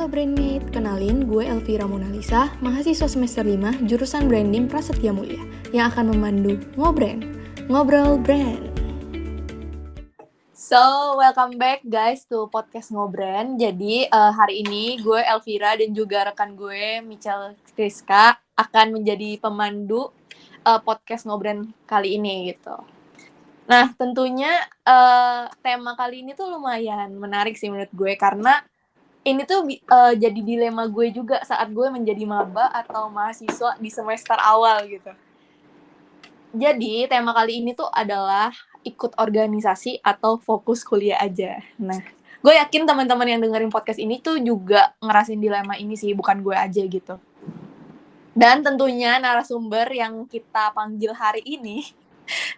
Halo Brandmate, kenalin gue Elvira Monalisa, mahasiswa semester 5 jurusan Branding Prasetya Mulia yang akan memandu Ngobrol Brand. So, welcome back guys to podcast Ngobren. Jadi, hari ini gue Elvira dan juga rekan gue Michelle Kriska akan menjadi pemandu podcast Ngobren kali ini gitu. Nah, tentunya tema kali ini tuh lumayan menarik sih menurut gue karena ini tuh jadi dilema gue juga saat gue menjadi maba atau mahasiswa di semester awal gitu. Jadi, tema kali ini tuh adalah ikut organisasi atau fokus kuliah aja. Nah, gue yakin teman-teman yang dengerin podcast ini tuh juga ngerasain dilema ini sih, bukan gue aja gitu. Dan tentunya narasumber yang kita panggil hari ini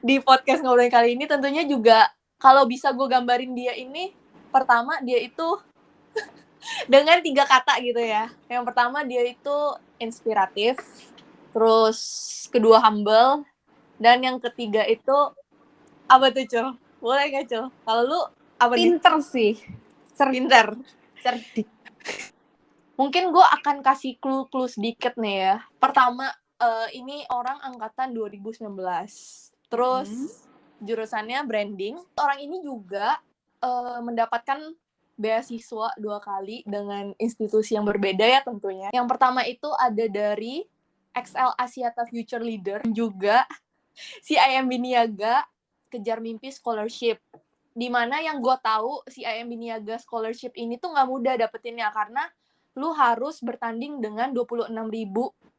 di podcast ngobrol kali ini tentunya juga kalau bisa gue gambarin dia ini, pertama dia itu dengan 3 kata gitu ya. Yang pertama dia itu inspiratif, terus kedua humble, dan yang ketiga itu apa tuh, Cul? Boleh gak, Cul? Kalau lu apa Pinter sih. Pinter. Cerdik. Mungkin gue akan kasih clue-clue sedikit nih ya. Pertama, ini orang angkatan 2019. Terus jurusannya branding. Orang ini juga mendapatkan beasiswa 2 kali dengan institusi yang berbeda ya tentunya. Yang pertama itu ada dari XL Asiata Future Leader, juga CIMB Niaga Kejar Mimpi Scholarship. Dimana yang gue tahu CIMB Niaga Scholarship ini tuh nggak mudah dapetinnya karena lu harus bertanding dengan 26.000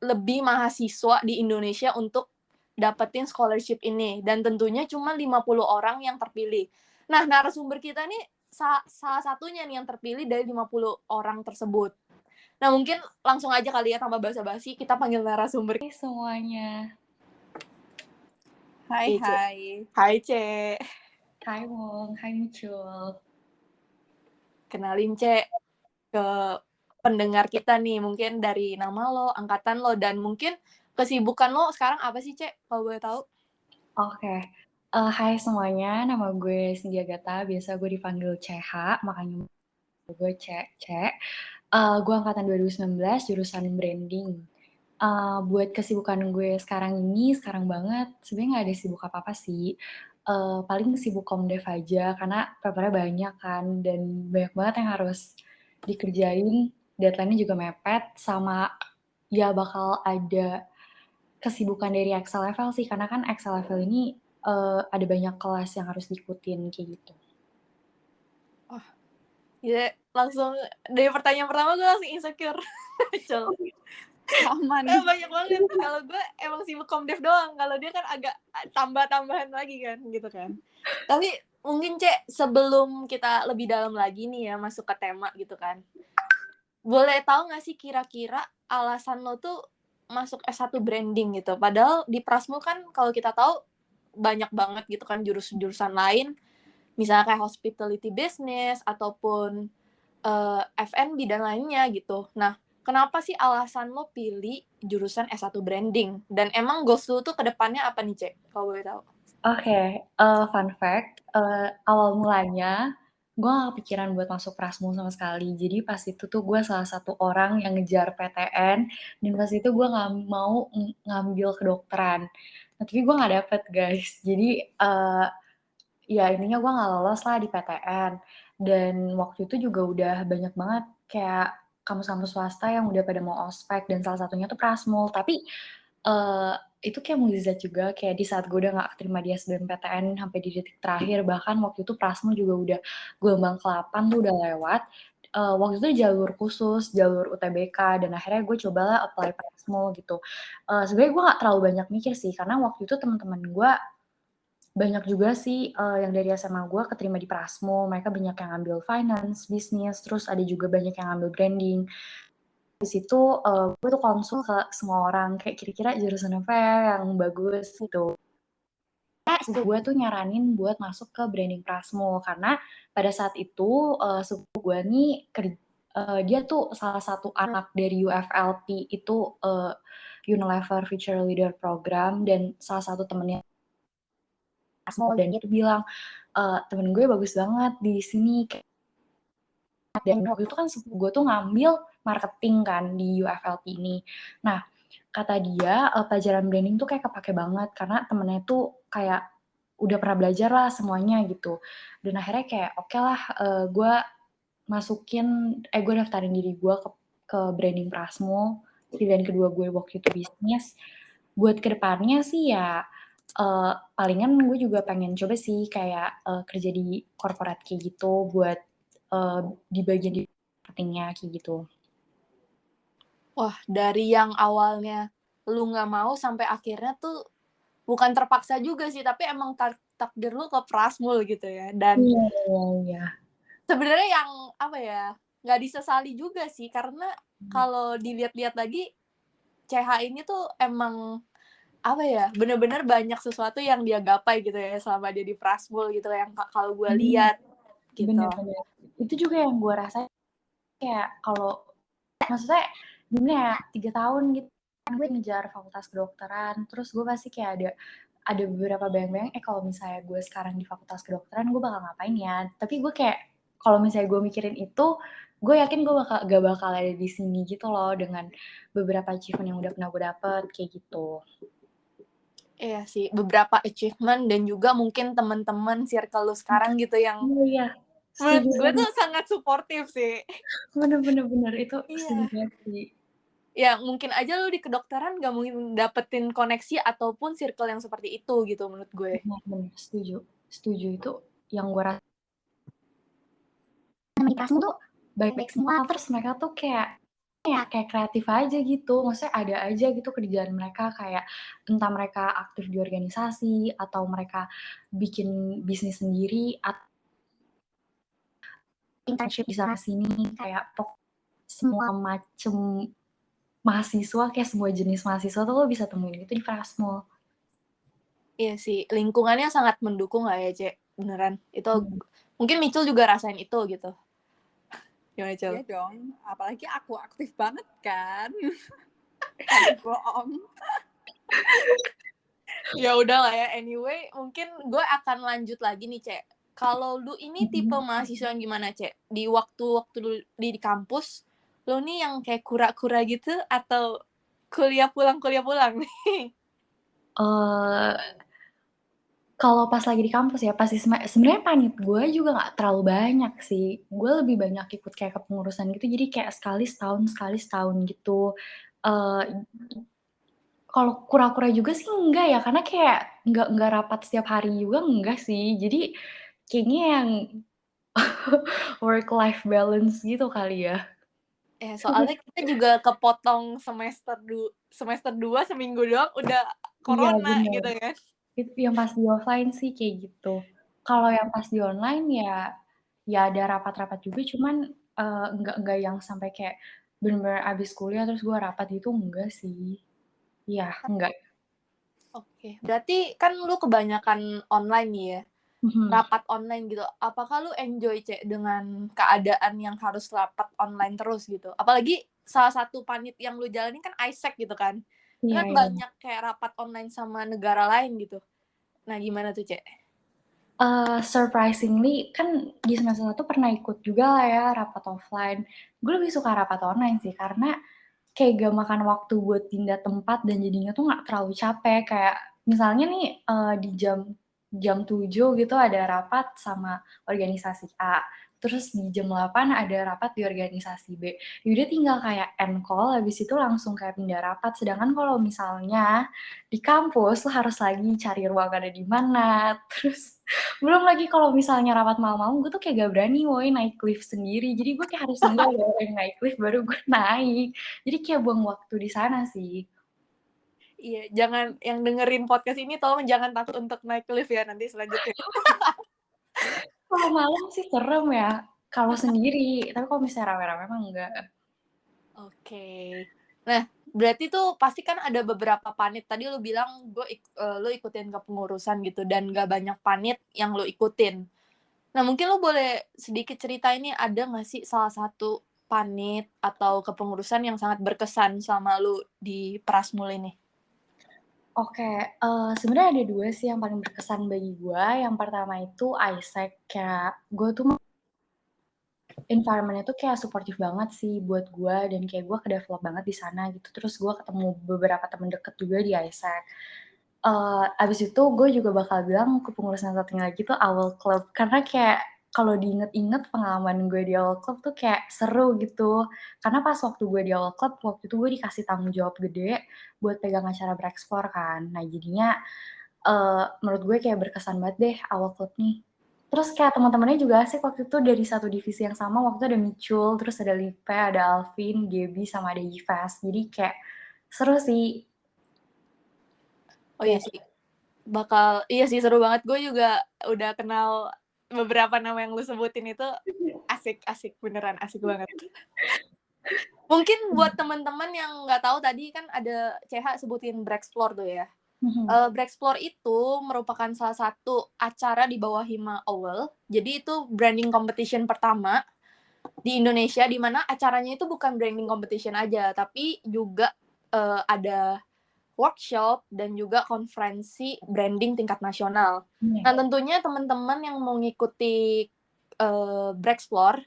lebih mahasiswa di Indonesia untuk dapetin scholarship ini. Dan tentunya cuma 50 orang yang terpilih. Nah, narasumber kita nih salah satunya nih yang terpilih dari 50 orang tersebut. Nah, mungkin langsung aja kali ya tanpa basa-basi kita panggil narasumber. Hai semuanya. Hai. Hai, Ce. Hai Wong, hai Mucul. Kenalin, Ce, ke pendengar kita nih. Mungkin dari nama lo, angkatan lo, dan mungkin kesibukan lo sekarang apa sih, Ce? Kalau boleh tahu. Oke. Hai semuanya, nama gue Cynthia Gata, biasa gue dipanggil CH, makanya gue Ce. Gue angkatan 2019, jurusan branding. Buat kesibukan gue sekarang banget, sebenarnya nggak ada sibuk apa-apa sih. Paling sibuk komdev aja, karena papernya banyak kan, dan banyak banget yang harus dikerjain, deadline-nya juga mepet, sama ya bakal ada kesibukan dari Excel level sih, karena kan Excel level ini ada banyak kelas yang harus diikutin, kayak gitu. Ya, langsung dari pertanyaan pertama gue langsung insecure. Aman. Banyak banget. Kalau gue emang sibuk komdev doang. Kalau dia kan agak tambah-tambahan lagi kan, gitu kan. Tapi mungkin, Ce, sebelum kita lebih dalam lagi nih ya, masuk ke tema gitu kan. Boleh tahu nggak sih kira-kira alasan lo tuh masuk S1 branding gitu? Padahal di Prasmul kan kalau kita tahu banyak banget gitu kan jurusan lain, misalnya kayak hospitality business ataupun F&B dan lainnya gitu. Nah, kenapa sih alasan lo pilih jurusan S1 branding? Dan emang goals lo tuh ke depannya apa nih, Cek? Kalau boleh tahu. Oke, fun fact, awal mulanya gue gak kepikiran buat masuk Prasmul sama sekali. Jadi pas itu tuh gue salah satu orang yang ngejar PTN, dan pas itu gue gak mau ngambil kedokteran. Nah, tapi gue gak dapet guys. Jadi ya intinya gue gak lolos lah di PTN. Dan waktu itu juga udah banyak banget kayak kampus-kampus swasta yang udah pada mau ospek, dan salah satunya tuh Prasmul. Tapi itu kayak mukjizat juga, kayak di saat gue udah gak keterima di SBMPTN sampai di detik terakhir, bahkan waktu itu Prasmul juga udah gelombang ke-8 tuh udah lewat, waktu itu jalur khusus, jalur UTBK, dan akhirnya gue cobalah apply Prasmul gitu. Sebenarnya gue gak terlalu banyak mikir sih, karena waktu itu teman-teman gue banyak juga sih yang dari SMA gue keterima di Prasmul, mereka banyak yang ngambil finance, bisnis, terus ada juga banyak yang ngambil branding. Di situ gue tuh konsul ke semua orang kayak kira-kira jurusan apa ya yang bagus gitu. Gue tuh nyaranin buat masuk ke branding Prasmul karena pada saat itu sepupu gue nih dia tuh salah satu anak dari UFLP itu Unilever Future Leader Program, dan salah satu temennya Prasmul, dan dia tuh bilang temen gue bagus banget di sini. Dan waktu itu kan gue tuh ngambil marketing kan di UFLP ini. Nah, kata dia pelajaran branding tuh kayak kepake banget karena temennya tuh kayak udah pernah belajar lah semuanya gitu. Dan akhirnya kayak oke lah gue gue daftarin diri gue ke branding Prasmo. Pilihan kedua gue waktu itu bisnis. Buat kedepannya sih ya palingan gue juga pengen coba sih kayak kerja di corporate kayak gitu buat di bagian di marketingnya kayak gitu. Wah, dari yang awalnya lu nggak mau sampai akhirnya tuh bukan terpaksa juga sih, tapi emang takdir lu ke Prasmul gitu ya. Dan Iya. sebenarnya yang apa ya, nggak disesali juga sih, karena kalau dilihat-lihat lagi CH ini tuh emang apa ya, bener-bener banyak sesuatu yang dia gapai gitu ya selama dia di Prasmul gitu, yang kalau gue lihat gitu. Bener. Itu juga yang gue rasain kayak kalau maksudnya gimana ya 3 tahun gitu kan gue ngejar fakultas kedokteran terus gue pasti kayak ada beberapa bayang-bayang kalau misalnya gue sekarang di fakultas kedokteran gue bakal ngapain ya, tapi gue kayak kalau misalnya gue mikirin itu gue yakin gue gak bakal ada di sini gitu loh dengan beberapa achievement yang udah pernah gue dapet kayak gitu. Iya sih, beberapa achievement dan juga mungkin teman-teman circle lu sekarang gitu yang Iya, menurut setuju gue tuh sangat suportif sih. bener itu setuju Iya. banget sih. Ya mungkin aja lu di kedokteran gak mungkin dapetin koneksi ataupun circle yang seperti itu gitu menurut gue. Bener, setuju itu yang gue rasa komunikasi tuh baik-baik semua terus mereka tuh kayak kreatif aja gitu, maksudnya ada aja gitu kerjaan mereka kayak entah mereka aktif di organisasi atau mereka bikin bisnis sendiri atau internship di sana sini kayak semua macem mahasiswa kayak semua jenis mahasiswa tuh lo bisa temuin itu di Prasmo. Iya sih, lingkungannya sangat mendukung lah ya, Cek. Beneran. Itu mungkin Micul juga rasain itu gitu. Gimana, Cul? Iya dong, apalagi aku aktif banget kan. Kali bohong. Ya udah lah ya, anyway, mungkin gue akan lanjut lagi nih, Cek. Kalau lu ini tipe mahasiswa yang gimana, Cek? Di waktu lu di kampus, lu nih yang kayak kura-kura gitu atau kuliah pulang nih? Kalau pas lagi di kampus ya pasti sebenarnya panit gue juga nggak terlalu banyak sih. Gue lebih banyak ikut kayak kepengurusan gitu. Jadi kayak sekali setahun gitu. Kalau kura-kura juga sih enggak ya, karena kayak nggak rapat setiap hari juga enggak sih. Jadi kayaknya yang work life balance gitu kali ya. Soalnya kita juga kepotong semester 2 seminggu doang udah Iya corona bener. gitu kan. Itu yang pas di offline sih kayak gitu. Kalau yang pas di online ya ada rapat-rapat juga cuman enggak yang sampai kayak bener-bener abis kuliah terus gue rapat gitu enggak sih. Iya, enggak. Oke, berarti kan lu kebanyakan online nih ya, Mhm. rapat online gitu. Apakah lu enjoy, Cek, dengan keadaan yang harus rapat online terus gitu? Apalagi salah satu panit yang lu jalani kan ISEC gitu kan. Itu Iya kan iya. banyak kayak rapat online sama negara lain gitu. Nah, gimana tuh, Cek? Surprisingly kan di semester 1 pernah ikut juga lah ya rapat offline. Gue lebih suka rapat online sih karena kayak gak makan waktu buat pindah tempat dan jadinya tuh nggak terlalu capek. Kayak misalnya nih di jam 7 gitu ada rapat sama organisasi A. Terus di jam 8 ada rapat di organisasi B. Yaudah tinggal kayak end call, habis itu langsung kayak pindah rapat. Sedangkan kalau misalnya di kampus lo harus lagi cari ruangannya di mana. Terus belum lagi kalau misalnya rapat malam-malam, gue tuh kayak gak berani woy naik lift sendiri. Jadi gue kayak harus nunggu ada orang yang naik lift baru gue naik. Jadi kayak buang waktu di sana sih. Iya, jangan yang dengerin podcast ini tolong jangan takut untuk naik lift ya nanti selanjutnya. Kalau malam sih serem ya, kalau sendiri. Tapi kalau misalnya rame-rame emang enggak. Oke. Nah, berarti tuh pasti kan ada beberapa panit. Tadi lu bilang lu ikutin kepengurusan gitu dan gak banyak panit yang lu ikutin. Nah, mungkin lu boleh sedikit cerita ini ada gak sih salah satu panit atau kepengurusan yang sangat berkesan selama lu di Prasmul ini? Oke, sebenarnya ada 2 sih yang paling berkesan bagi gue. Yang pertama itu ISEC, kayak gue tuh environment-nya tuh kayak supportive banget sih buat gue dan kayak gue ke-develop banget di sana gitu. Terus gue ketemu beberapa temen deket juga di ISEC. Abis itu gue juga bakal bilang kepengurusan satunya lagi tuh Owl Club karena kayak kalau diinget-inget pengalaman gue di Owl Club tuh kayak seru gitu. Karena pas waktu gue di Owl Club, waktu itu gue dikasih tanggung jawab gede buat pegang acara Brexplore kan. Nah jadinya menurut gue kayak berkesan banget deh Owl Club nih. Terus kayak teman-temannya juga asik waktu itu dari satu divisi yang sama, waktu itu ada Micul, terus ada Lipe, ada Alvin, Gaby, sama ada Yves. Jadi kayak seru sih. Oh iya sih. Iya sih seru banget. Gue juga udah kenal beberapa nama yang lu sebutin itu asik beneran asik banget. Mungkin buat teman-teman yang nggak tahu tadi kan ada CH sebutin Brexplore tuh ya. Brexplore itu merupakan salah satu acara di bawah Hima Owl. Jadi itu branding competition pertama di Indonesia, di mana acaranya itu bukan branding competition aja, tapi juga ada workshop dan juga konferensi branding tingkat nasional. Nah tentunya teman-teman yang mau ngikuti Brexplore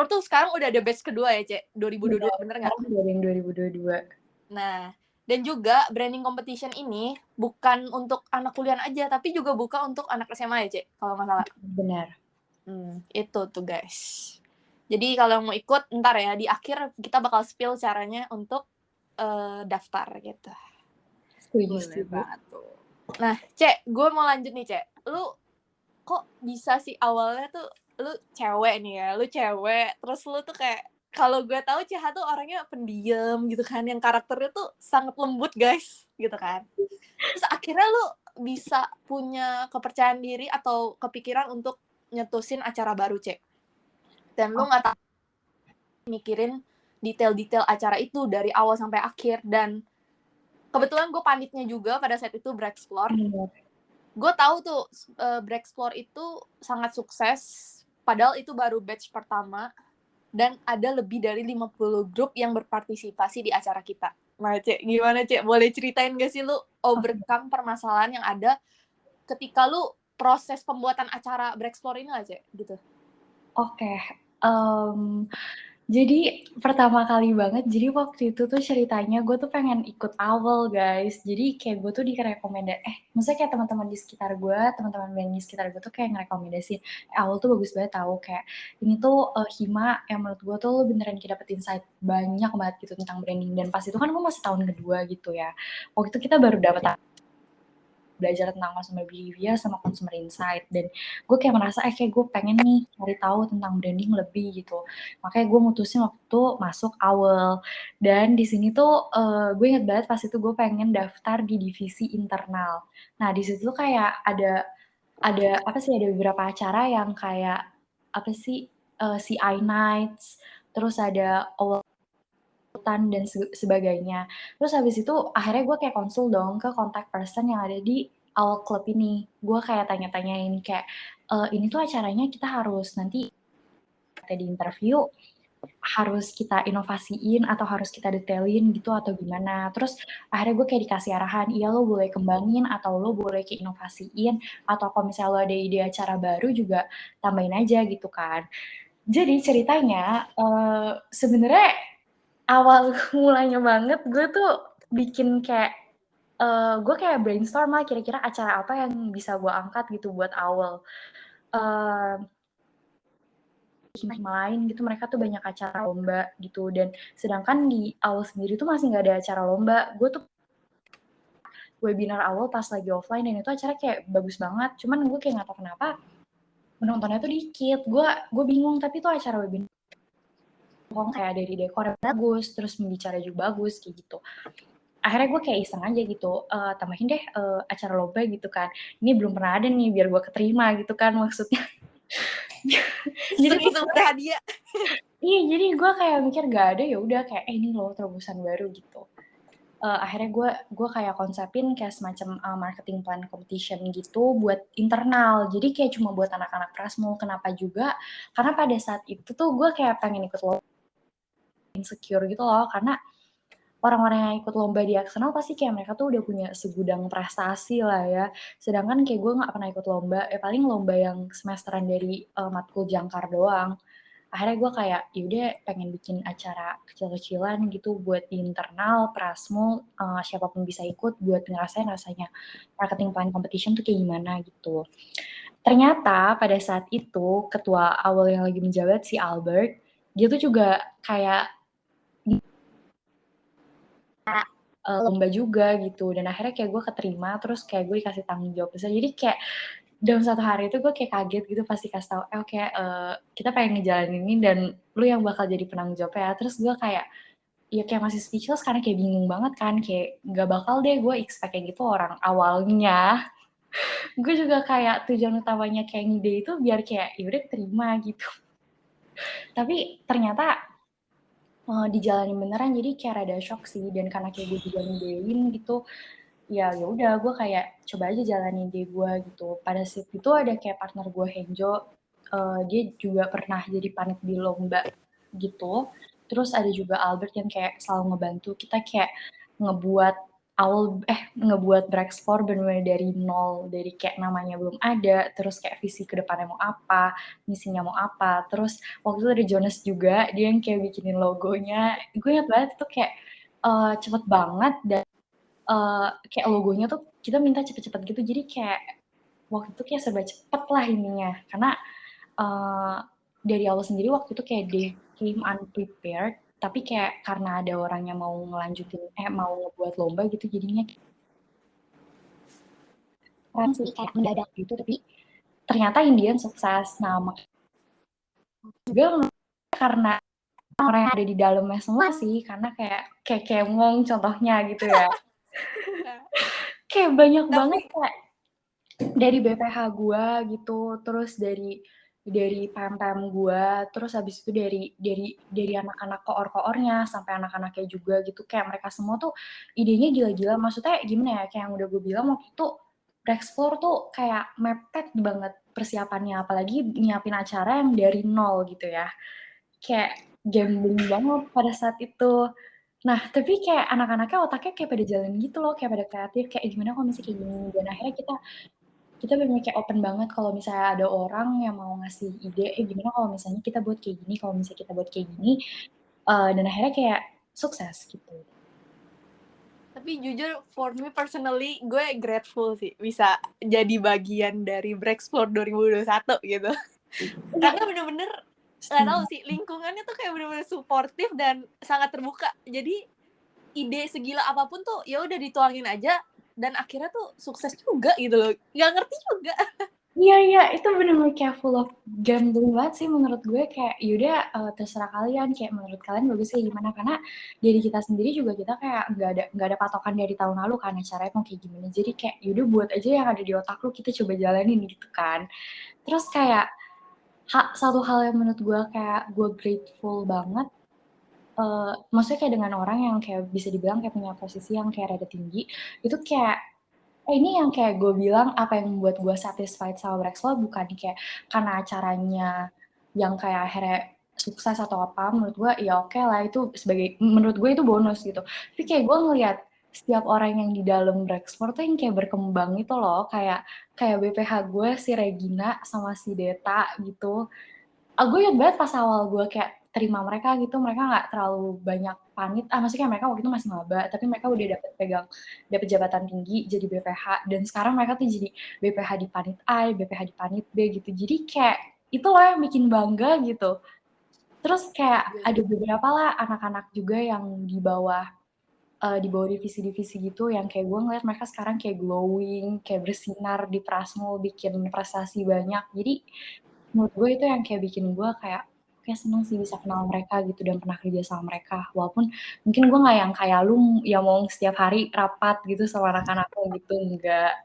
tuh sekarang udah ada batch kedua ya, Cek? 2022, bener nggak? Udah yang 2022. Nah, dan juga branding competition ini bukan untuk anak kuliah aja, tapi juga buka untuk anak SMA ya, Cek? Kalau nggak salah. Benar. Itu tuh, guys. Jadi kalau mau ikut, ntar ya, di akhir kita bakal spill caranya untuk daftar gitu. Boleh banget tuh. Nah, Cek, gue mau lanjut nih, Cek. Lu kok bisa sih awalnya tuh lu cewek nih ya, lu cewek, terus lu tuh kayak kalau gue tahu CH tuh orangnya pendiam gitu kan, yang karakternya tuh sangat lembut guys, gitu kan. Terus akhirnya lu bisa punya kepercayaan diri atau kepikiran untuk nyetusin acara baru, Cek. Dan lu nggak tahu mikirin detail-detail acara itu dari awal sampai akhir. Dan kebetulan gue panitnya juga pada saat itu Brexplore. Gue tahu tuh Brexplore itu sangat sukses, padahal itu baru batch pertama, dan ada lebih dari 50 grup yang berpartisipasi di acara kita. Nah, Cek, gimana, Cek? Boleh ceritain gak sih lu overcome permasalahan yang ada ketika lu proses pembuatan acara Brexplore ini lah, Cek? Gitu. Oke. Jadi pertama kali banget, jadi waktu itu tuh ceritanya gue tuh pengen ikut Owl guys. Jadi kayak gue tuh maksudnya kayak teman-teman di sekitar gue, teman-teman band di sekitar gue tuh kayak ngerekomendasiin, Owl tuh bagus banget tahu, kayak ini tuh Hima yang menurut gue tuh lo beneran kayak dapet insight banyak banget gitu tentang branding. Dan pas itu kan gue masih tahun kedua gitu ya. Waktu itu kita baru dapet belajar tentang consumer behavior sama consumer insight, dan gue kayak merasa kayak gue pengen nih cari tahu tentang branding lebih gitu. Makanya gue mutusin waktu itu masuk Owl. Dan di sini tuh gue inget banget pas itu gue pengen daftar di divisi internal. Nah di situ tuh kayak ada beberapa acara yang kayak CI Nights, terus ada Owl dan sebagainya. Terus habis itu akhirnya gue kayak konsul dong ke contact person yang ada di Owl Club ini. Gue kayak tanya-tanyain kayak, ini tuh acaranya kita harus nanti di interview, harus kita inovasiin atau harus kita detailin gitu atau gimana. Terus akhirnya gue kayak dikasih arahan, iya lo boleh kembangin atau lo boleh kayak inovasiin, atau kalau misalnya lo ada ide acara baru juga tambahin aja gitu kan. Jadi ceritanya sebenarnya awal mulanya banget gue tuh bikin kayak gue kayak brainstorm lah kira-kira acara apa yang bisa gue angkat gitu buat Owl. Lain gitu mereka tuh banyak acara lomba gitu, dan sedangkan di Owl sendiri tuh masih nggak ada acara lomba. Gue tuh webinar Owl pas lagi offline dan itu acara kayak bagus banget, cuman gue kayak nggak tahu kenapa penontonnya tuh dikit. Gue bingung, tapi tuh acara webinar kayak dari dekor bagus, terus pembicara juga bagus kayak gitu. Akhirnya gue kayak iseng aja gitu, tambahin deh acara lomba gitu kan. Ini belum pernah ada nih biar gue keterima gitu kan maksudnya. Jadi iseng berhadiah. Iya, jadi gue kayak mikir gak ada, ya udah kayak ini loh terobosan baru gitu. Akhirnya gue kayak konsepin kayak semacam marketing plan competition gitu buat internal. Jadi kayak cuma buat anak-anak Prasmul. Kenapa juga? Karena pada saat itu tuh gue kayak pengen ikut lomba, insecure gitu loh, karena orang-orang yang ikut lomba di eksternal pasti kayak mereka tuh udah punya segudang prestasi lah ya. Sedangkan kayak gue nggak pernah ikut lomba, paling lomba yang semesteran dari matkul jangkar doang. Akhirnya gue kayak yaudah pengen bikin acara kecil-kecilan gitu buat di internal, Prasmul, siapapun bisa ikut buat ngerasain rasanya marketing plan competition tuh kayak gimana gitu. Ternyata pada saat itu ketua awal yang lagi menjabat si Albert, dia tuh juga kayak lomba juga gitu dan akhirnya kayak gue keterima terus kayak gue dikasih tanggung jawab besar. Jadi kayak dalam satu hari itu gue kayak kaget gitu pas dikasih tahu, oke kita pengen ngejalanin ini dan lu yang bakal jadi penanggung jawabnya. Terus gue kayak ya kayak masih speechless karena kayak bingung banget kan, kayak nggak bakal deh gue expect kayak gitu orang awalnya. Gue juga kayak tujuan utamanya kayak ngide itu biar kayak yaudah terima gitu. Tapi ternyata dijalanin beneran jadi kayak rada shock sih dan karena kayak gue juga ngidein gitu, ya udah gue kayak coba aja jalanin ide gue gitu. Pada saat itu ada kayak partner gue Henjo, dia juga pernah jadi panit di lomba gitu. Terus ada juga Albert yang kayak selalu ngebantu kita kayak ngebuat Brexplore bener-bener dari nol, dari kayak namanya belum ada, terus kayak visi ke depannya mau apa, misinya mau apa. Terus waktu itu ada Jonas juga, dia yang kayak bikinin logonya. Gue ingat banget itu kayak cepet banget dan kayak logonya tuh kita minta cepet-cepet gitu. Jadi kayak waktu itu kayak serba cepet lah ininya. Karena dari awal sendiri waktu itu kayak they came unprepared, tapi kayak karena ada orang yang mau mau ngebuat lomba gitu jadinya keren sih kayak mendadak gitu, tapi ternyata Indian sukses. Nah, juga karena orang yang ada di dalamnya semua sih, karena kayak Kemong contohnya gitu ya. Kayak banyak banget kayak dari BPH gue gitu, terus dari PMPM gue, terus habis itu dari anak-anak koor-koornya sampai anak-anaknya juga gitu, kayak mereka semua tuh idenya gila-gila. Maksudnya gimana ya, kayak yang udah gue bilang waktu itu Brexplore tuh kayak mepet banget persiapannya, apalagi nyiapin acara yang dari nol gitu ya. Kayak gambling banget pada saat itu. Nah, tapi kayak anak-anaknya otaknya kayak pada jalan gitu loh, kayak pada kreatif, kayak gimana kalau misalnya kayak gini. Dan akhirnya kita bener-bener kayak open banget kalau misalnya ada orang yang mau ngasih ide, gimana kalau misalnya kita buat kayak gini, kalau misalnya kita buat kayak gini, dan akhirnya kayak sukses gitu. Tapi jujur, for me personally, gue grateful sih bisa jadi bagian dari Brexplore 2021 gitu. Karena bener-bener, gak tahu sih, lingkungannya tuh kayak bener-bener suportif dan sangat terbuka. Jadi ide segila apapun tuh ya udah dituangin aja dan akhirnya tuh sukses juga gitu loh. Gak ngerti juga. Iya, itu bener-bener kayak full of gambling banget sih menurut gue, kayak yaudah terserah kalian, kayak menurut kalian bagusnya gimana, karena dari kita sendiri juga kita kayak nggak ada patokan dari tahun lalu kan acaranya mau kayak gimana, jadi kayak yaudah buat aja yang ada di otak lu, kita coba jalanin gitu kan. Terus kayak satu hal yang menurut gue kayak gue grateful banget, maksudnya kayak dengan orang yang kayak bisa dibilang kayak punya posisi yang kayak rada tinggi, itu kayak ini yang kayak gue bilang, apa yang membuat gue satisfied sama Brexplore bukan kayak karena acaranya yang kayak akhirnya sukses atau apa, menurut gue ya oke lah itu menurut gue itu bonus gitu. Tapi kayak gue ngelihat setiap orang yang di dalam Brexplore tuh yang kayak berkembang itu loh, kayak BPH gue si Regina sama si Deta gitu. Gue ingat banget pas awal gue kayak terima mereka gitu, mereka nggak terlalu banyak panit, maksudnya mereka waktu itu masih maba, tapi mereka udah dapet jabatan tinggi jadi BPH, dan sekarang mereka tuh jadi BPH di panit A, BPH di panit B gitu. Jadi kayak itu loh yang bikin bangga gitu. Terus kayak ada beberapa lah anak-anak juga yang di bawah divisi-divisi gitu yang kayak gue ngeliat mereka sekarang kayak glowing, kayak bersinar di Prasmul, bikin prestasi banyak. Jadi menurut gue itu yang kayak bikin gue kayak seneng sih bisa kenal mereka gitu dan pernah kerja sama mereka. Walaupun mungkin gue nggak yang kayak lu yang mau setiap hari rapat gitu sama anak-anak lo gitu, enggak.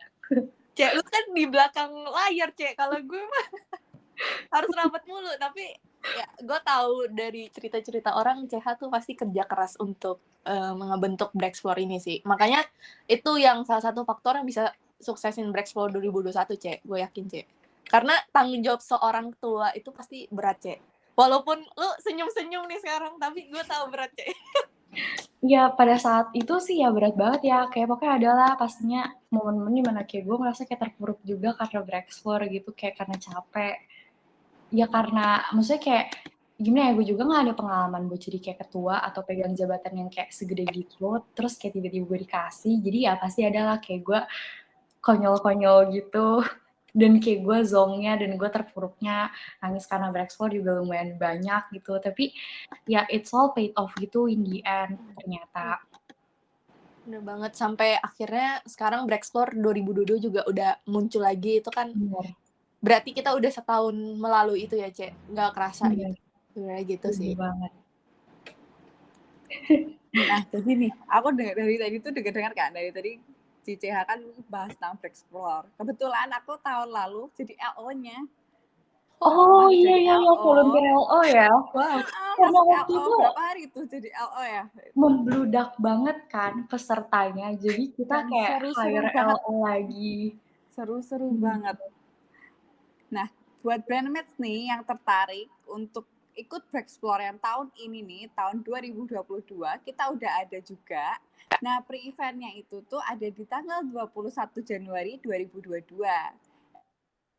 Cek, lu kan di belakang layar, Cek. Kalau gue mah harus rapat mulu. Tapi ya gue tahu dari cerita-cerita orang, CH tuh pasti kerja keras untuk ngebentuk Brexplore ini sih. Makanya itu yang salah satu faktor yang bisa suksesin Brexplore 2021, Cek. Gue yakin, Cek. Karena tanggung jawab seorang tua itu pasti berat, Cek. Walaupun lu senyum-senyum nih sekarang, tapi gue tahu berat, Cek. Ya pada saat itu sih ya berat banget ya, kayak pokoknya adalah pastinya momen-momen dimana kayak gue ngerasa kayak terpuruk juga karena Brexplore gitu, kayak karena capek. Ya karena maksudnya kayak gimana ya, gue juga nggak ada pengalaman buat jadi kayak ketua atau pegang jabatan yang kayak segede gitu, terus kayak tiba-tiba gue dikasih, jadi ya pasti adalah kayak gue konyol-konyol gitu, dan kayak gue zongnya dan gue terpuruknya nangis karena berekspor juga lumayan banyak gitu, tapi ya it's all paid off gitu in the end ternyata. Bener banget, sampai akhirnya sekarang Brexplore 2022 juga udah muncul lagi. Itu kan Bener, berarti kita udah setahun melalui itu ya, Cek. Nggak kerasa bener, gitu. Sebenarnya gitu setuju sih. banget. Nah, jadi nih, aku dari tadi tuh dengar kan, dari tadi CCH kan bahas tentang Brexplore. Kebetulan aku tahun lalu jadi LO-nya. Oh Pas iya jadi iya iya, LO, volunteer LO ya. Wow. Karena masuk waktu LO itu berapa hari tuh jadi LO ya? membludak banget kan pesertanya, jadi kita Dan kayak seru-seru hire banget. LO lagi. Seru-seru banget. Nah, buat brandmates nih yang tertarik untuk ikut Brexplore yang tahun ini nih, tahun 2022, kita udah ada juga. Nah, pre-eventnya itu tuh ada di tanggal 21 Januari 2022.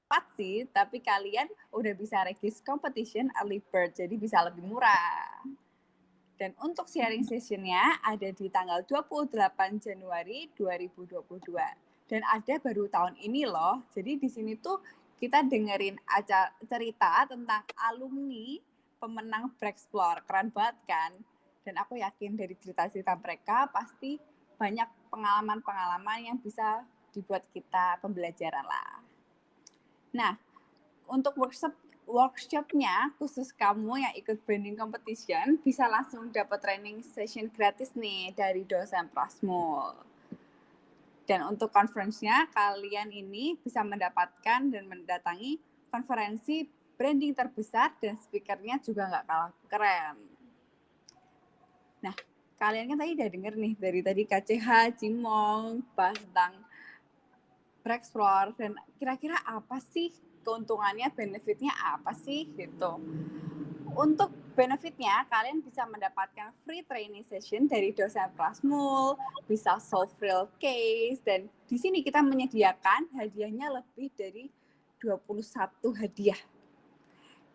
Tepat sih, tapi kalian udah bisa regis competition early bird, jadi bisa lebih murah. Dan untuk sharing sessionnya ada di tanggal 28 Januari 2022. Dan ada baru tahun ini loh. Jadi di sini tuh kita dengerin cerita tentang alumni pemenang Brexplore. Keren banget kan? Dan aku yakin dari cerita-cerita mereka pasti banyak pengalaman-pengalaman yang bisa dibuat kita pembelajaran lah. Nah, untuk workshopnya khusus kamu yang ikut branding competition bisa langsung dapat training session gratis nih dari dosen Prasmul. Dan untuk conference-nya kalian ini bisa mendapatkan dan mendatangi konferensi branding terbesar dan speaker-nya juga nggak kalah keren. Nah, kalian kan tadi udah denger nih dari tadi KCH, Cimong, bahas tentang Brexplore, dan kira-kira apa sih keuntungannya, benefitnya apa sih gitu. Untuk benefitnya, kalian bisa mendapatkan free training session dari dosen Prasmul, bisa solve real case, dan di sini kita menyediakan hadiahnya lebih dari 21 hadiah.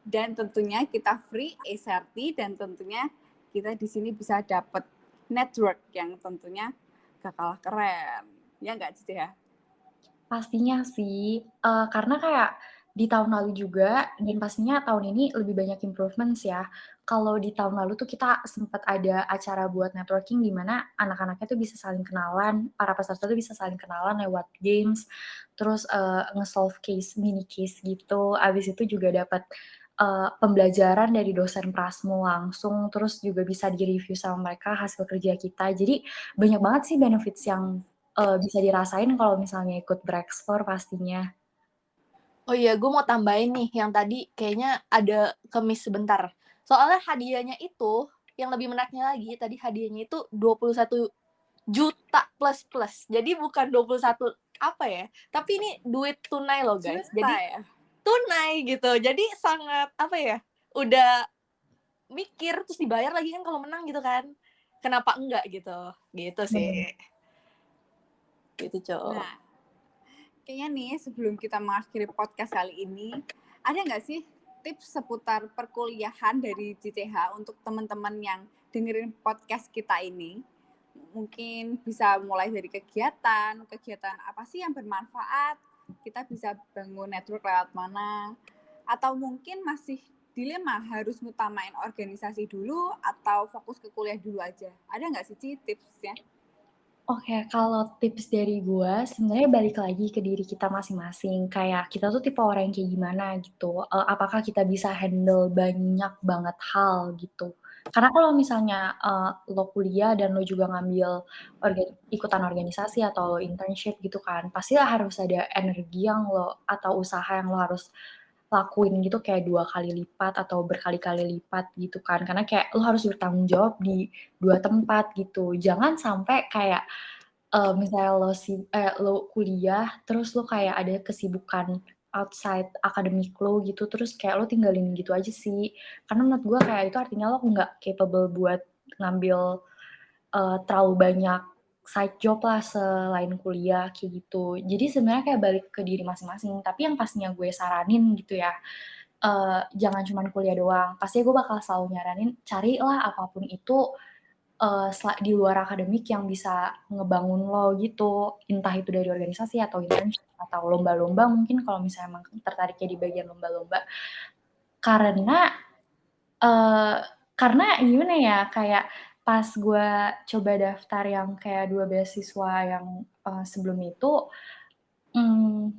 Dan tentunya kita free SRT, dan tentunya kita di sini bisa dapat network yang tentunya gak kalah keren. Ya nggak Cici ya? Pastinya sih, karena kayak di tahun lalu juga dan pastinya tahun ini lebih banyak improvements ya. Kalau di tahun lalu tuh kita sempat ada acara buat networking di mana anak-anaknya tuh bisa saling kenalan, para peserta tuh bisa saling kenalan lewat games, terus, nge-solve case, mini case gitu. Abis itu juga dapat, pembelajaran dari dosen Prasmul langsung, terus juga bisa di-review sama mereka hasil kerja kita. Jadi banyak banget sih benefits yang bisa dirasain kalau misalnya ikut Brexplore pastinya. Oh iya, gue mau tambahin nih, yang tadi kayaknya ada kemis sebentar. Soalnya hadiahnya itu, yang lebih menariknya lagi, tadi hadiahnya itu 21 juta plus. Jadi bukan 21 apa ya, tapi ini duit tunai loh guys. Juta Jadi ya? tunai gitu. Jadi sangat apa ya, udah mikir terus dibayar lagi kan kalau menang gitu kan. Kenapa enggak gitu. Gitu sih. Gitu, Cok. Nah, kayaknya nih sebelum kita mengakhiri podcast kali ini, ada nggak sih tips seputar perkuliahan dari CCH untuk teman-teman yang dengerin podcast kita ini? Mungkin bisa mulai dari kegiatan apa sih yang bermanfaat, kita bisa bangun network lewat mana, atau mungkin masih dilema harus ngutamain organisasi dulu atau fokus ke kuliah dulu aja. Ada nggak sih Ci tipsnya? Oke, kalau tips dari gua sebenarnya balik lagi ke diri kita masing-masing, kayak kita tuh tipe orang yang kayak gimana gitu, apakah kita bisa handle banyak banget hal gitu. Karena kalau misalnya, lo kuliah dan lo juga ngambil ikutan organisasi atau lo internship gitu kan, pasti harus ada energi yang lo atau usaha yang lo harus lakuin gitu kayak 2 kali lipat atau berkali-kali lipat gitu kan. Karena kayak lo harus bertanggung jawab di 2 tempat gitu. Jangan sampai kayak, misalnya lo kuliah terus lo kayak ada kesibukan outside akademik lo gitu, terus kayak lo tinggalin gitu aja sih. Karena menurut gue kayak itu artinya lo nggak capable buat ngambil, terlalu banyak side job lah selain kuliah kayak gitu. Jadi sebenarnya kayak balik ke diri masing-masing, tapi yang pastinya gue saranin gitu ya, jangan cuman kuliah doang. Pasti gue bakal selalu nyaranin carilah apapun itu di luar akademik yang bisa ngebangun lo gitu, entah itu dari organisasi atau internship atau lomba-lomba mungkin kalau misalnya emang tertariknya di bagian lomba-lomba. Karena karena gimana ya, kayak pas gue coba daftar yang kayak 2 beasiswa yang, sebelum itu, mmm,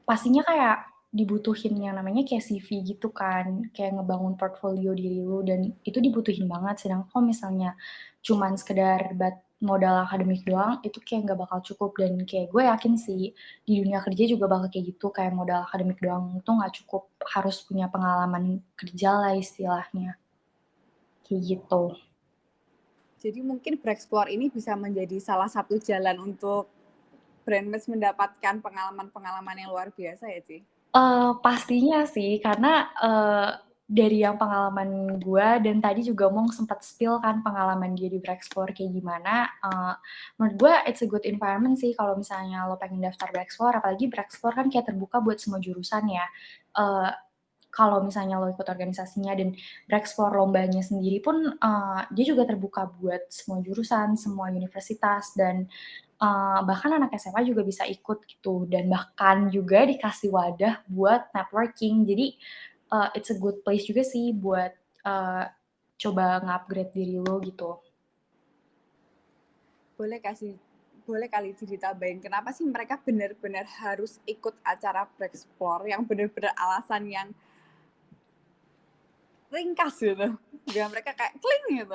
pastinya kayak dibutuhin yang namanya kayak CV gitu kan, kayak ngebangun portfolio diri lu dan itu dibutuhin banget. Sedangkan kalau misalnya cuman sekedar modal akademik doang, itu kayak nggak bakal cukup dan kayak gue yakin sih di dunia kerja juga bakal kayak gitu, kayak modal akademik doang itu nggak cukup, harus punya pengalaman kerja lah istilahnya, kayak gitu. Jadi mungkin Brexplore ini bisa menjadi salah satu jalan untuk brandmates mendapatkan pengalaman-pengalaman yang luar biasa ya, Ci? Pastinya sih, karena, dari yang pengalaman gue dan tadi juga Mong sempat spill kan pengalaman dia di Brexplore kayak gimana, menurut gue it's a good environment sih kalau misalnya lo pengen daftar Brexplore, apalagi Brexplore kan kayak terbuka buat semua jurusan ya. Eee, Kalau misalnya lo ikut organisasinya dan Brexplore lombanya sendiri pun, dia juga terbuka buat semua jurusan, semua universitas dan bahkan anak SMA juga bisa ikut gitu dan bahkan juga dikasih wadah buat networking. Jadi, it's a good place juga sih buat, eee, coba nge-upgrade diri lo gitu. Boleh kali ditambahin kenapa sih mereka benar-benar harus ikut acara Brexplore yang benar-benar alasan yang ringkas gitu, biar mereka kayak kling gitu.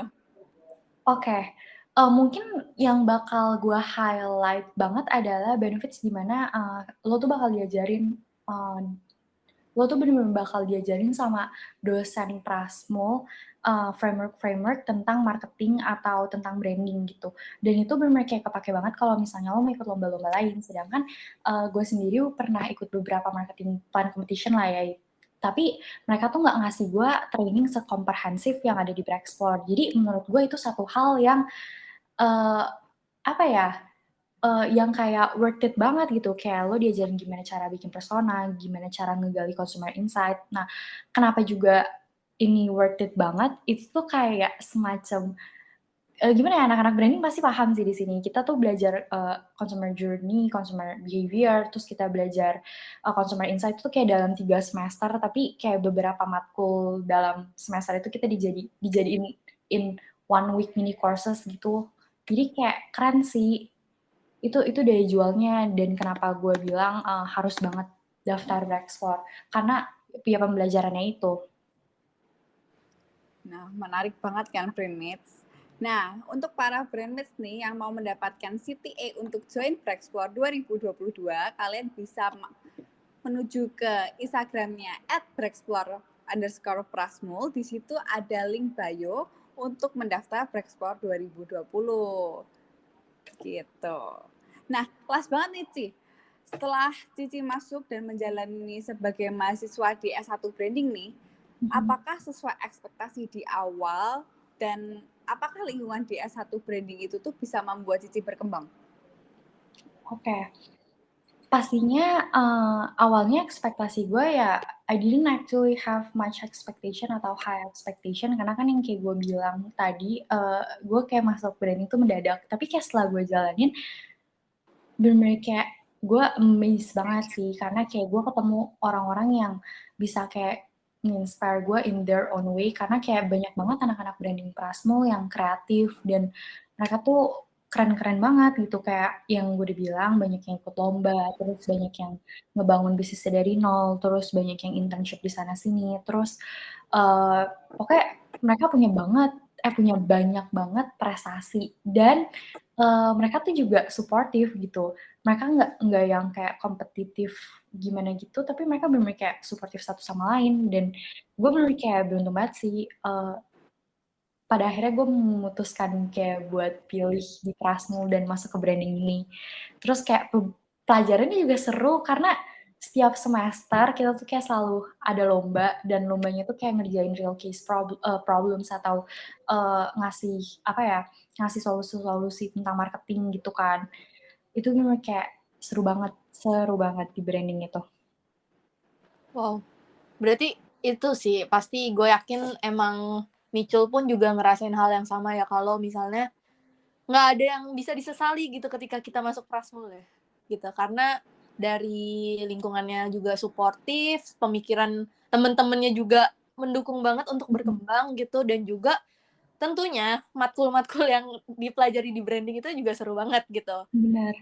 Oke, mungkin yang bakal gue highlight banget adalah benefits di mana, lo tuh bakal diajarin, eee lo tuh bener-bener bakal diajarin sama dosen Prasmul, framework-framework tentang marketing atau tentang branding gitu. Dan itu bener-bener kayak kepake banget kalau misalnya lo mau ikut lomba-lomba lain. Sedangkan, gue sendiri pernah ikut beberapa marketing plan competition lah ya, tapi mereka tuh nggak ngasih gue training sekomprehensif yang ada di Brexplore. Jadi menurut gue itu satu hal yang, eee, apa ya, yang kayak worth it banget gitu, kayak lo diajarin gimana cara bikin persona, gimana cara ngegali consumer insight. Nah, kenapa juga ini worth it banget, itu tuh kayak semacam, gimana ya, anak-anak branding pasti paham sih di sini. Kita tuh belajar, consumer journey, consumer behavior, terus kita belajar, consumer insight itu kayak dalam 3 semester, tapi kayak beberapa matkul dalam semester itu kita dijadiin in 1 week mini courses gitu. Jadi kayak keren sih. Itu daya jualnya dan kenapa gue bilang, harus banget daftar Brexplore, karena ya pembelajarannya itu. Nah, menarik banget kan brandmates. Nah, untuk para brandmates nih yang mau mendapatkan CTA untuk join Brexplore 2022, kalian bisa menuju ke Instagramnya @brexplore_prasmul. Di situ ada link bio untuk mendaftar Brexplore 2020. Gitu. Nah, kelas banget nih, Ci. Setelah Cici masuk dan menjalani sebagai mahasiswa di S1 Branding nih, apakah sesuai ekspektasi di awal dan apakah lingkungan di S1 Branding itu tuh bisa membuat Cici berkembang? Oke. Pastinya, awalnya ekspektasi gue ya I didn't actually have much expectation atau high expectation karena kan yang kayak gue bilang tadi, gue kayak masuk branding tuh mendadak. Tapi kayak setelah gue jalanin, bener-bener kayak gue amazed banget sih karena kayak gue ketemu orang-orang yang bisa kayak nge-inspire gue in their own way karena kayak banyak banget anak-anak branding Prasmul yang kreatif dan mereka tuh keren-keren banget gitu, kayak yang gue udah bilang banyak yang ikut lomba, terus banyak yang ngebangun bisnisnya dari nol, terus banyak yang internship di sana sini, terus, pokoknya mereka punya banyak banget prestasi dan, mereka tuh juga suportif gitu. Mereka nggak yang kayak kompetitif gimana gitu, tapi mereka bener-bener kayak suportif satu sama lain dan gue bener kayak beruntung banget sih, pada akhirnya gue memutuskan kayak buat pilih di Prasmul dan masuk ke branding ini. Terus kayak pelajarannya juga seru karena setiap semester kita tuh kayak selalu ada lomba dan lombanya tuh kayak ngerjain real case problems atau, ngasih apa ya, ngasih solusi-solusi tentang marketing gitu kan. Itu bener kayak seru banget di branding itu. Wow, Berarti itu sih, pasti gue yakin emang Micul pun juga ngerasain hal yang sama ya, kalau misalnya nggak ada yang bisa disesali gitu ketika kita masuk Prasmul ya, gitu. Karena dari lingkungannya juga suportif, pemikiran temen-temennya juga mendukung banget untuk berkembang gitu, dan juga tentunya matkul-matkul yang dipelajari di branding itu juga seru banget gitu. Benar.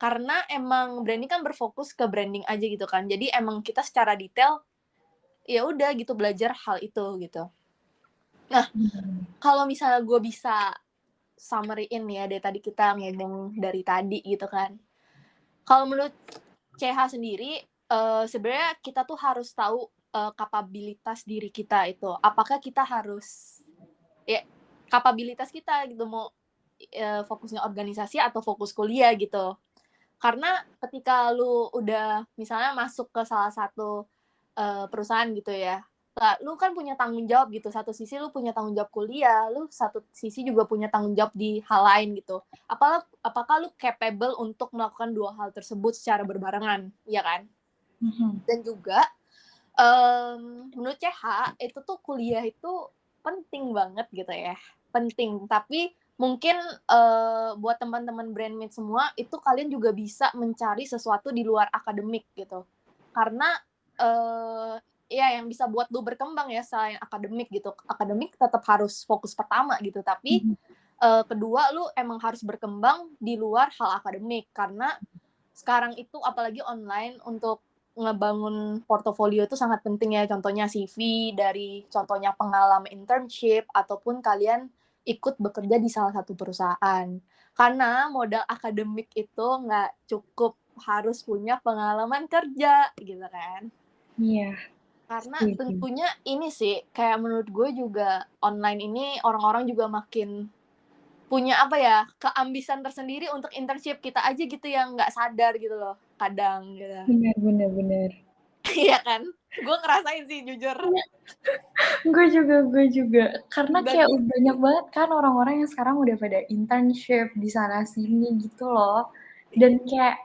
Karena emang branding kan berfokus ke branding aja gitu kan. Jadi emang kita secara detail ya udah gitu belajar hal itu gitu. Nah, kalau misalnya gue bisa summary-in ya dari tadi kita ngomong dari tadi gitu kan. Kalau menurut CH sendiri, sebenarnya kita tuh harus tahu kapabilitas diri kita itu. Apakah kita harus ya kapabilitas kita gitu, mau fokusnya organisasi atau fokus kuliah gitu. Karena ketika lu udah misalnya masuk ke salah satu perusahaan gitu ya, lu kan punya tanggung jawab gitu. Satu sisi lu punya tanggung jawab kuliah, lu satu sisi juga punya tanggung jawab di hal lain gitu. Apakah lu capable untuk melakukan dua hal tersebut secara berbarengan, ya kan? Dan juga menurut CH itu tuh kuliah itu penting banget gitu ya, penting. Tapi mungkin buat teman-teman brandmate semua itu kalian juga bisa mencari sesuatu di luar akademik gitu, karena ya yang bisa buat lu berkembang ya selain akademik gitu. Akademik tetap harus fokus pertama gitu, tapi kedua lu emang harus berkembang di luar hal akademik, karena sekarang itu apalagi online untuk ngebangun portofolio itu sangat penting ya. Contohnya CV, dari contohnya pengalaman internship, ataupun kalian ikut bekerja di salah satu perusahaan. Karena modal akademik itu nggak cukup, harus punya pengalaman kerja gitu kan. Iya. Karena tentunya ini sih, kayak menurut gue juga online ini orang-orang juga makin punya apa ya, keambisan tersendiri untuk internship. Kita aja gitu yang nggak sadar gitu loh kadang gitu. Benar. Iya kan, gue ngerasain sih jujur. Gue juga. Karena kayak banyak banget kan orang-orang yang sekarang udah pada internship di sana sini gitu loh. Dan kayak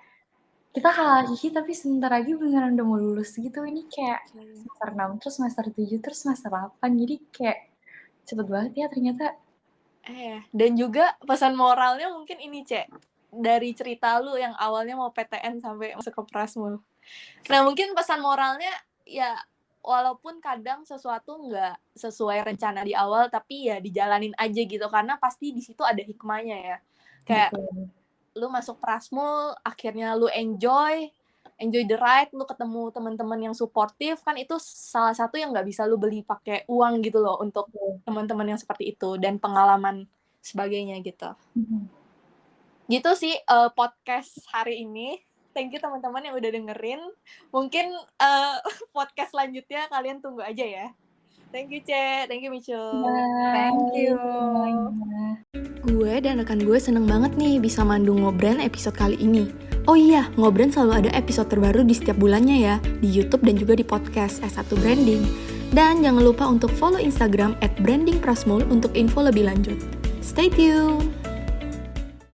kita hahihi tapi sebentar lagi beneran udah mau lulus gitu. Ini kayak semester 6, terus semester 7, terus semester 8. Jadi kayak cepet banget ya ternyata. Dan juga pesan moralnya mungkin ini, Cek. Dari cerita lu yang awalnya mau PTN sampai masuk ke Prasmul. Nah, mungkin pesan moralnya ya, walaupun kadang sesuatu nggak sesuai rencana di awal, tapi ya dijalanin aja gitu, karena pasti di situ ada hikmahnya ya. Kayak lu masuk Prasmul, akhirnya lu enjoy the ride, lu ketemu teman-teman yang suportif, kan itu salah satu yang nggak bisa lu beli pakai uang gitu loh untuk teman-teman yang seperti itu, dan pengalaman sebagainya gitu. Gitu sih podcast hari ini. Thank you teman-teman yang udah dengerin. Mungkin podcast selanjutnya kalian tunggu aja ya. Thank you, Ce. Thank you, Michelle. Thank you. Gue dan rekan gue seneng banget nih bisa mandu Ngobrand episode kali ini. Oh iya, Ngobrand selalu ada episode terbaru di setiap bulannya ya, di YouTube dan juga di podcast S1 Branding. Dan jangan lupa untuk follow Instagram @brandingprasmul untuk info lebih lanjut. Stay tuned!